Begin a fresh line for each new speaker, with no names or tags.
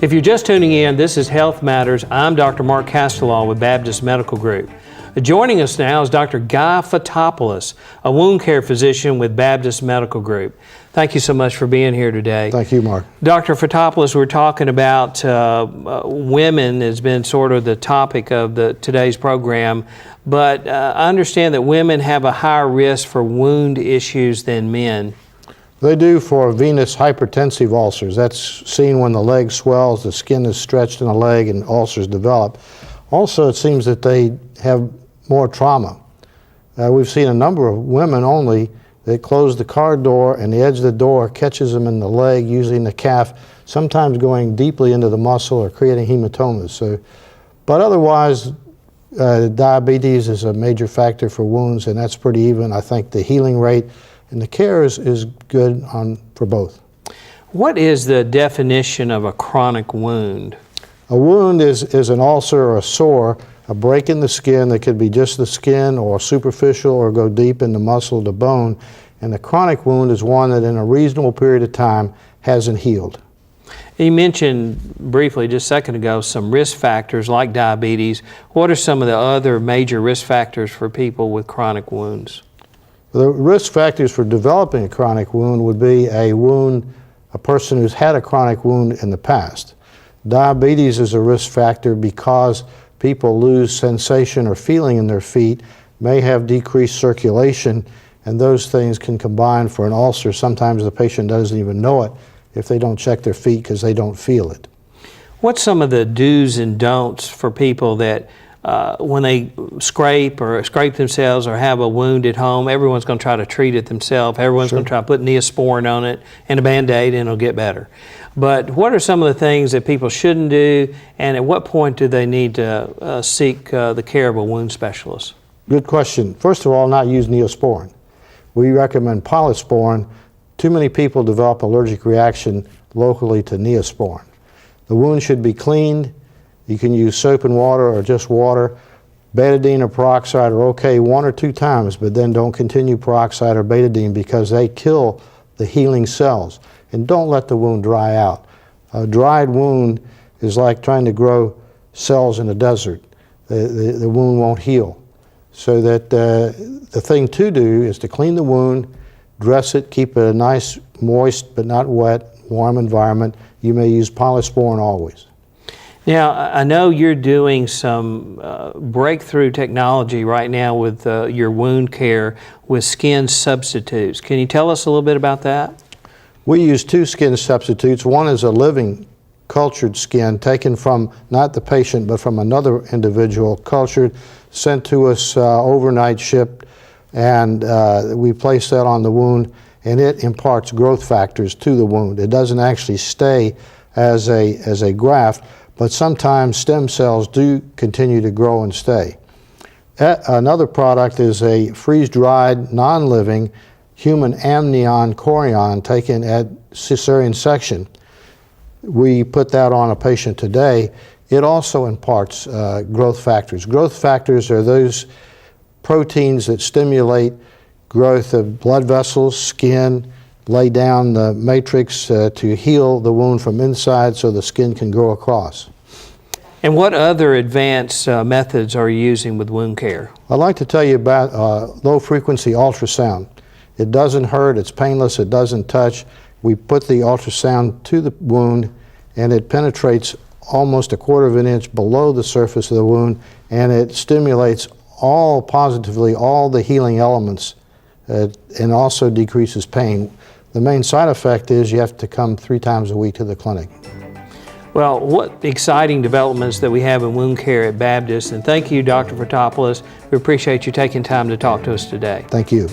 If you're just tuning in, this is Health Matters. I'm Dr. Mark Castellaw with Baptist Medical Group. Joining us now is Dr. Guy Photopulos, a wound care physician with Baptist Medical Group. Thank you so much for being here today.
Thank you, Mark.
Dr. Photopulos, we're talking about women has been sort of the topic of today's program, but I understand that women have a higher risk for wound issues than men.
They do for venous hypertensive ulcers. That's seen when the leg swells, the skin is stretched in the leg and ulcers develop. Also, it seems that they have more trauma. We've seen a number of women only that close the car door and the edge of the door catches them in the leg, usually in the calf, sometimes going deeply into the muscle or creating hematomas. But otherwise, diabetes is a major factor for wounds, and that's pretty even. I think the healing rate and the care is good for both.
What is the definition of a chronic wound?
A wound is an ulcer or a sore, a break in the skin that could be just the skin or superficial or go deep in the muscle, the bone. And a chronic wound is one that in a reasonable period of time hasn't healed.
You mentioned briefly just a second ago some risk factors like diabetes. What are some of the other major risk factors for people with chronic wounds?
The risk factors for developing a chronic wound would be a person who's had a chronic wound in the past. Diabetes is a risk factor because people lose sensation or feeling in their feet, may have decreased circulation, and those things can combine for an ulcer. Sometimes the patient doesn't even know it if they don't check their feet because they don't feel it.
What's some of the do's and don'ts for people that when they scrape themselves or have a wound at home, everyone's going to try to treat it themselves. Everyone's going to try to put Neosporin on it and a Band-Aid and it'll get better. But what are some of the things that people shouldn't do, and at what point do they need to seek the care of a wound specialist?
Good question. First of all, not use Neosporin. We recommend Polysporin. Too many people develop allergic reaction locally to Neosporin. The wound should be cleaned. You can use soap and water or just water. Betadine or peroxide are okay 1 or 2 times, but then don't continue peroxide or betadine because they kill the healing cells. And don't let the wound dry out. A dried wound is like trying to grow cells in a desert. The wound won't heal. So that the thing to do is to clean the wound, dress it, keep it a nice, moist but not wet, warm environment. You may use Polysporin always.
Now, I know you're doing some breakthrough technology right now with your wound care with skin substitutes. Can you tell us a little bit about that?
We use 2 skin substitutes. One is a living cultured skin taken from not the patient but from another individual, cultured, sent to us overnight, shipped, and we place that on the wound, and it imparts growth factors to the wound. It doesn't actually stay as a graft, but sometimes stem cells do continue to grow and stay. Another product is a freeze-dried, non-living human amnion chorion taken at cesarean section. We put that on a patient today. It also imparts growth factors. Growth factors are those proteins that stimulate growth of blood vessels, skin, lay down the matrix to heal the wound from inside so the skin can grow across.
And what other advanced methods are you using with wound care?
I'd like to tell you about low-frequency ultrasound. It doesn't hurt, it's painless, it doesn't touch. We put the ultrasound to the wound and it penetrates almost 1/4 of an inch below the surface of the wound, and it stimulates positively all the healing elements and also decreases pain. The main side effect is you have to come 3 times a week to the clinic.
Well, what exciting developments that we have in wound care at Baptist, and thank you, Dr. Photopulos. We appreciate you taking time to talk to us today.
Thank you.